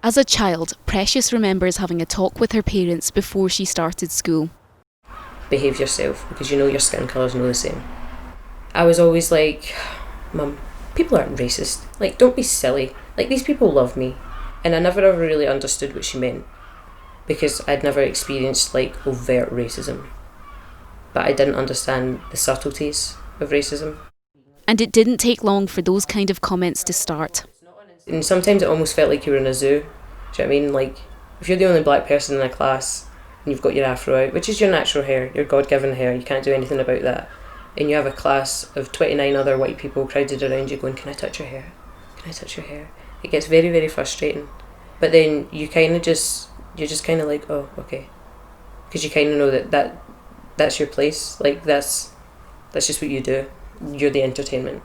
As a child, Precious remembers having a talk with her parents before she started school. Behave yourself, because you know your skin colour's not the same. I was always like, Mum, people aren't racist. Like, don't be silly. Like, these people love me. And I never ever really understood what she meant, because I'd never experienced, like, overt racism. But I didn't understand the subtleties of racism. And it didn't take long for those kind of comments to start. And sometimes it almost felt like you were in a zoo. Do you know what I mean? Like, if you're the only black person in a class and you've got your afro out, which is your natural hair, your God-given hair, you can't do anything about that, and you have a class of 29 other white people crowded around you going, can I touch your hair? Can I touch your hair? It gets very, very frustrating. But then you're just kind of like, oh, okay. Because you kind of know that's your place. Like, that's just what you do. You're the entertainment.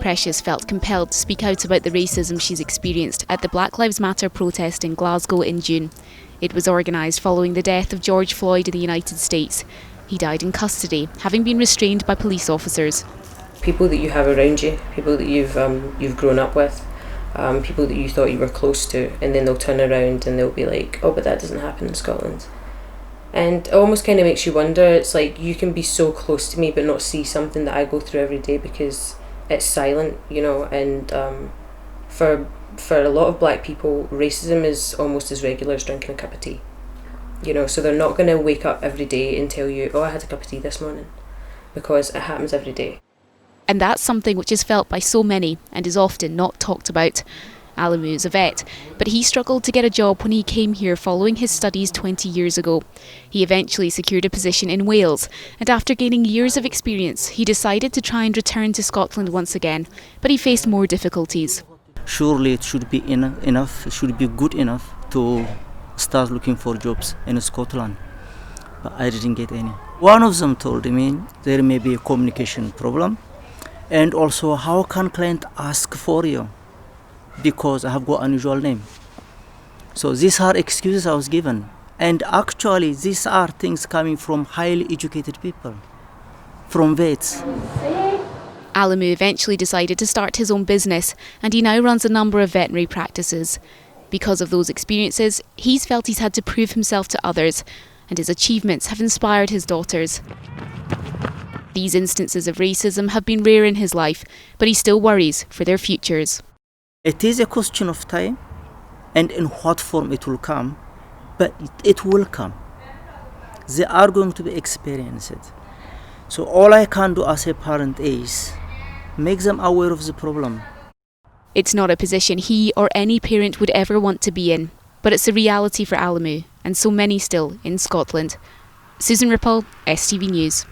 Precious felt compelled to speak out about the racism she's experienced at the Black Lives Matter protest in Glasgow in June. It was organised following the death of George Floyd in the United States. He died in custody, having been restrained by police officers. People that you have around you, people that you've grown up with, people that you thought you were close to, and then they'll turn around and they'll be like, oh, but that doesn't happen in Scotland. And it almost kind of makes you wonder. It's like, you can be so close to me but not see something that I go through every day because it's silent, you know. And for a lot of black people, racism is almost as regular as drinking a cup of tea, you know. So they're not going to wake up every day and tell you, oh, I had a cup of tea this morning, because it happens every day. And that's something which is felt by so many and is often not talked about. Alemu is a vet, but he struggled to get a job when he came here following his studies 20 years ago. He eventually secured a position in Wales, and after gaining years of experience, he decided to try and return to Scotland once again, but he faced more difficulties. Surely it should be enough, it should be good enough to start looking for jobs in Scotland, but I didn't get any. One of them told me there may be a communication problem, and also how can client ask for you? Because I have got an unusual name. So these are excuses I was given. And actually these are things coming from highly educated people, from vets. Alemu eventually decided to start his own business, and he now runs a number of veterinary practices. Because of those experiences, he's felt he's had to prove himself to others, and his achievements have inspired his daughters. These instances of racism have been rare in his life, but he still worries for their futures. It is a question of time and in what form it will come, but it will come. They are going to be experienced. So all I can do as a parent is make them aware of the problem. It's not a position he or any parent would ever want to be in, but it's a reality for Alemu and so many still in Scotland. Susan Rippall, STV News.